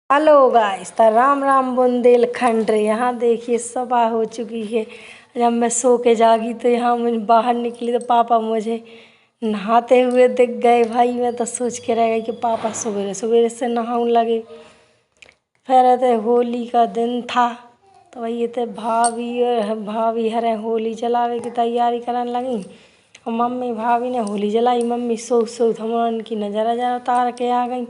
Hello guys, तो राम राम बुंदेलखंड। यहाँ देखिए सुबह हो चुकी है। जब मैं सो के जागी तो यहाँ मुझे बाहर निकली तो पापा मुझे नहाते हुए दिख गए। भाई मैं तो सोच के रह गई कि पापा सवेरे सवेरे से नहाने लगे। फिर तो होली का दिन था तो वही तो भाभी हरे होली जलावे की तैयारी करने लगी। और मम्मी भाभी ने होली जलाई। मम्मी सो हम उनकी नज़र उतार के आ गई।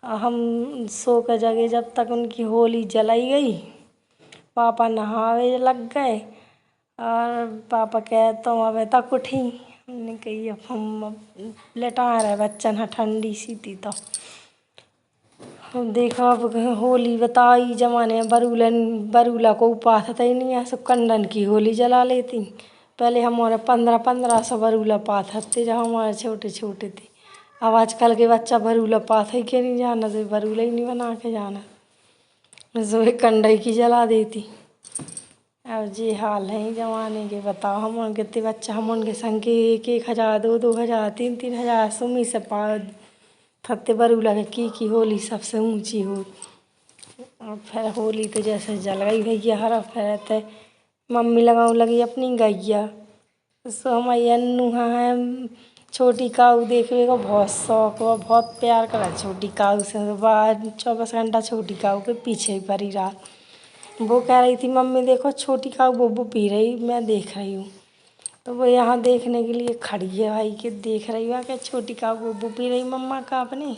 हम सो के जगे जब तक उनकी होली जलाई गई। पापा नहावे लग गए और पापा कहे तुम अब तक उठी। हमने कही अब हम लेटा रहे, बच्चन है ठंडी सी थी तो हम देखा। अब होली बताई जमाने में बरूला को उपास था ही नहीं, ऐसा कंडन की होली जला लेती। पहले हमारे 1500 बरूला पाथ थे जब हमारे छोटे छोटे थे। अब आजकल के बच्चा बरूला पाथ ही के नहीं जाना, तो बरूला ही नहीं बना के जाना, जो एक कंडई की जला देती। अब जी हाल है जमाने के। बताओ हम उनके कितने बच्चा, हम उनके संग के 1,000 2,000 3,000 सुमी से पा थत्ते बरूला की होली सबसे ऊंची हो। और फिर होली तो जैसे जल गई भैया हरा। फिर तो मम्मी लगाऊ लगी अपनी गैया। सो हमारी अन्नू है छोटी काऊ देखने का बहुत शौक हुआ, बहुत प्यार करा छोटी काऊ से। बाहर 24 घंटा छोटी काऊ के पीछे ही पड़ी रहा। वो कह रही थी मम्मी देखो छोटी काऊ बोबो पी रही, मैं देख रही हूँ। तो वो यहाँ देखने के लिए खड़ी है भाई कि देख रही है कि छोटी काऊ बोबो पी रही मम्मा का अपने।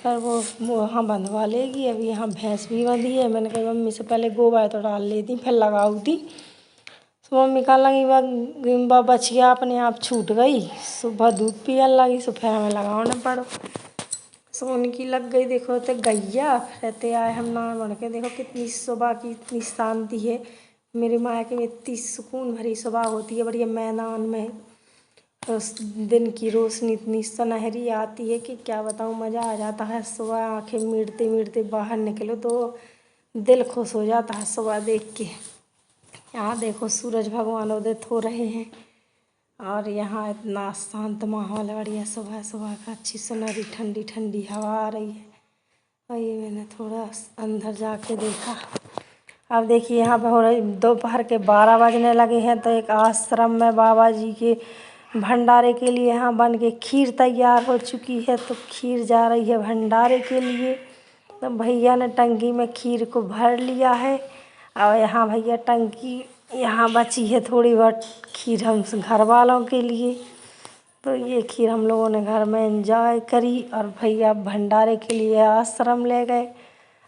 फिर वो वहाँ बंधवा लेगी। अभी यहाँ भैंस भी बंधी है। मैंने कहा मम्मी से पहले गोबर तो डाल लेती फिर लगाऊ थी। तो मम्मी कहने लगी वह बछिया अपने आप छूट गई। सुबह दूध पियन लगी सो फिर हमें लगाना पड़ो। सो उनकी लग गई देखो तो गैया। रहते आए हम ना बढ़ के देखो कितनी सुबह की इतनी शांति है। मेरे मायके में इतनी सुकून भरी सुबह होती है बढ़िया मैदान में। उस दिन की रोशनी इतनी सुनहरी आती है कि क्या बताऊँ, मज़ा आ जाता है। सुबह आँखें मीटते मीटते बाहर निकलो तो दिल खुश हो जाता है सुबह देख के। यहाँ देखो सूरज भगवान उदित हो रहे हैं और यहाँ इतना शांत माहौल है बढ़िया। सुबह सुबह का अच्छी सुनहरी ठंडी ठंडी हवा आ रही है। और ये मैंने थोड़ा अंदर जाके देखा। अब देखिए यहाँ पे हो रही दोपहर के 12 बजने लगे हैं तो एक आश्रम में बाबा जी के भंडारे के लिए यहाँ बन के खीर तैयार हो चुकी है। तो खीर जा रही है भंडारे के लिए। तो भैया ने टंकी में खीर को भर लिया है और यहाँ भैया टंकी यहाँ बची है थोड़ी बहुत खीर हम घर वालों के लिए। तो ये खीर हम लोगों ने घर में एंजॉय करी और भैया भंडारे के लिए आश्रम ले गए।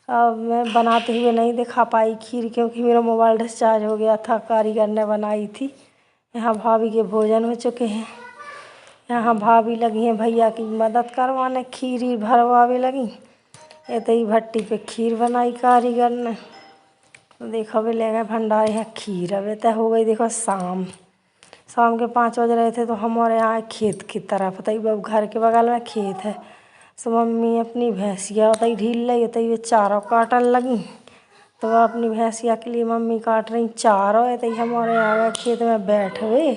अब मैं बनाते हुए नहीं दिखा पाई खीर क्योंकि मेरा मोबाइल डिस्चार्ज हो गया था। कारीगर ने बनाई थी। यहाँ भाभी के भोजन हो चुके हैं। यहाँ भाभी लगी हैं भैया की मदद करवाने, खीर ही भरवावे लगी। ये तो ही भट्टी पे खीर बनाई कारीगर ने। तो देखो भी ले गए भंडारे है खीर। अब तो हो गई देखो शाम के 5 बज रहे थे तो हमारे यहाँ खेत की तरफ तई घर के बगल में खेत है। सो मम्मी अपनी भैंसिया तई ढील रही तई वे चारों काटन लगी। तो वह अपनी भैंसिया के लिए मम्मी काट रही चारों। तई हमारे यहाँ खेत में बैठ हुए।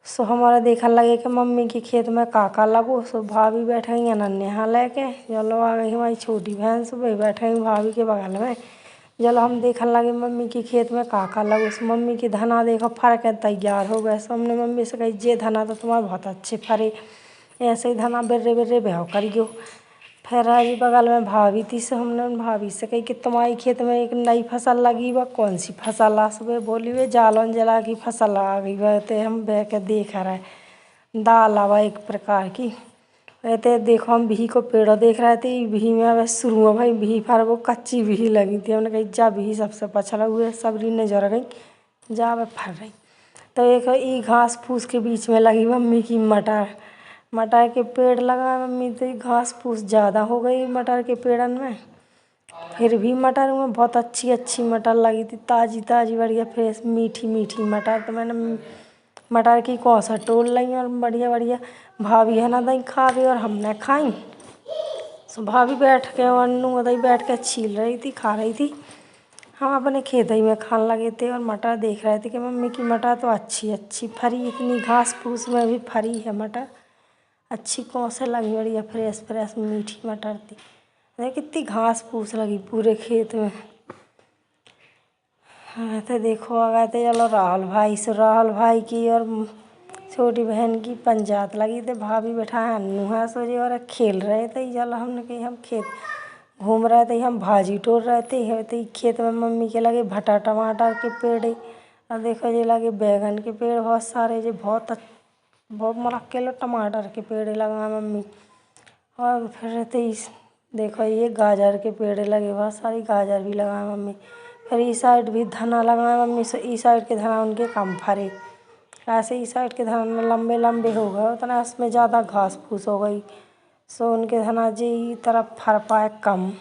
सो हमारा देखने लगे कि मम्मी के खेत में काका लगो। सो भाभी बैठ गई अनन्या लेके। चलो आ गई हमारी छोटी भैंस वही बैठ गई भाभी के बगल में। चलो हम देखने लगे मम्मी के खेत में काका लगो। सो मम्मी की धना देखो फर के तैयार हो गए। सो हमने मम्मी से कही ये धना तो तुम्हारे बहुत अच्छे फरे, ऐसे ही धना बिर्रे बिर्रे बहो करियो। फिर आज बगल में भाभी थी। सो हमने भाभी से कही कि तुम्हारे खेत में एक नई फसल लगी वह कौन सी फसल आ। सुबह बोली वे जालन जला की फसल आ गई। वह तो हम बह के देख रहे दाल आवा एक प्रकार की। वैसे देखो हम बिही को पेड़ देख रहे थे। बिही में अब शुरू में भाई बिही फर वो कच्ची बिही लगी थी। हमने कही जा बिही सबसे पछला हुए सबरी ने जर गई जा वह फर रही। तो एक ई घास फूस के बीच में लगी मम्मी की मटर के पेड़ लगा मम्मी। तो घास फूस ज़्यादा हो गई मटर के पेड़न में। फिर भी मटर में बहुत अच्छी अच्छी मटर लगी थी, ताज़ी ताज़ी बढ़िया फ्रेश मीठी मीठी मटर। तो मैंने मटर की कौसा तोड़ ली और बढ़िया बढ़िया भाभी है ना दही खा गई और हमने खाई। सो भाभी बैठ के और अन्नू दही बैठ के छील रही थी खा रही थी। हम अपने खेत ही में खाने लगे थे और मटर देख रहे थे कि मम्मी की मटर तो अच्छी अच्छी फरी, इतनी घास फूस में भी फरी है मटर अच्छी। कौन से लगी बढ़िया फ्रेश फ्रेश मीठी मटर थी। देख कितनी घास फूस लगी पूरे खेत में। हाँ तो देखो आ गए थे चलो राहुल भाई की और छोटी बहन की पंचायत लगी थी। भाभी बैठाए अन्नू है सोचे और खेल रहे थे। चलो हमने कही हम खेत घूम रहे थे, हम भाजी तोड़ रहे थे। तो खेत में मम्मी के लगे भटा टमाटर के पेड़ और देखो ये लगे बैगन के पेड़ बहुत सारे। जो बहुत मतलब किलो टमाटर के पेड़ लगाए मम्मी। और फिर तो देखो ये गाजर के पेड़ लगे, बहुत सारी गाजर भी लगाए मम्मी। फिर इस साइड भी धना लगाए मम्मी। सो इस साइड के धना उनके कम फरे, ऐसे इस साइड के धना लंबे लंबे हो गए, उतना उसमें ज़्यादा घास फूस हो गई। सो उनके धना जी तरफ फर पाए कम।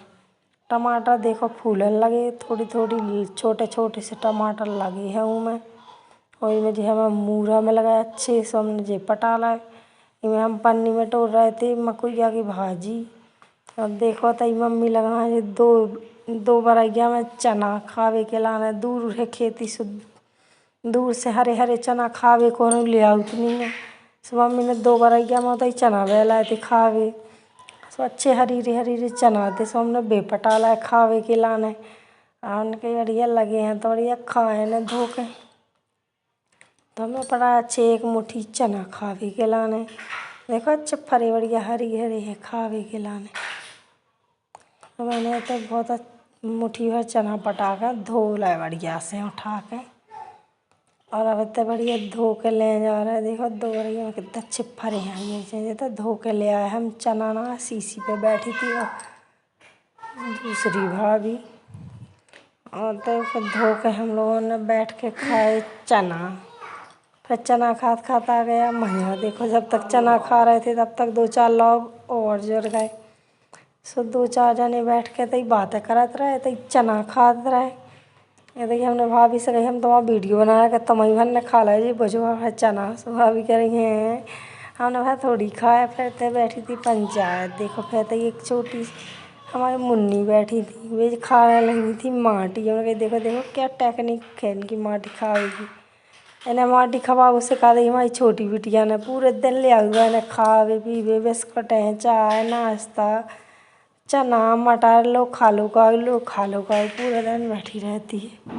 टमाटर देखो फूलन लगे, थोड़ी थोड़ी छोटे छोटे से टमाटर लगे हैं उनमें। और इनमें जो हमें मूरा में लगाए अच्छे से हमने जे पटा लाए। इनमें हम पन्नी में तोड़ रहे थे मकोइया की भाजी। और देखो तो मम्मी लगाए दो बरैया में चना खावे के लाने दूर है खेती से, दूर से हरे हरे चना खावे को ले आउत नहीं है। सो मम्मी ने 2 बरैया में तो चना बह लाए थे खावे। सो अच्छे हरीरे हरीरे चना थे, सो हमने बेपटा लाए खावे के लाने। और उनके बढ़िया लगे हैं तो बढ़िया खाए न धो के। तो हमें पड़ा अच्छे 1 मुट्ठी चना खावे के लाने। देखो अच्छे फरे बढ़िया हरी हरे है खावे के लाने। तो मैंने तो बहुत मुट्ठी भर चना पटा कर धो लाए बढ़िया से उठा के। और अब इतने बढ़िया धो के ले जा रहे हैं। देखो 2 बरैया में कितने अच्छे फरे हैं ये चाहिए तो धो के ले आए हम चना ना। सीसी पे बैठी थी और दूसरी भाभी, और तो फिर धो के हम लोगों ने बैठ के खाए चना। फिर चना खात खात आ गया मज़ा। देखो जब तक चना खा रहे थे तब तक 2-4 लोग और जुड़ गए। सो 2-4 जने बैठ के तई बातें करत रहे, तई चना खात रहे। ये देखिए हमने भाभी से कही हम तुम्हारा वीडियो बनाया कि तुम ही भन ने खा लो जी बजवा है चना। सो भाभी कह रही हैं हमने भाई थोड़ी खाया। फिर तो बैठी थी पंचायत। देखो फिर तो एक छोटी हमारी मुन्नी बैठी थी, वे खाने लगी थी माटी। हमने कही देखो देखो क्या टेक्निक है इनकी माटी खाएगी। इन्हें माटी खवाओ सिखा दी हमारी छोटी बिटिया ने। पूरे दिन ले आऊगा इन्हें खावे पीवे बिस्कुट हैं चाय नाश्ता चना मटर लो खा लो पूरे दिन बैठी रहती है।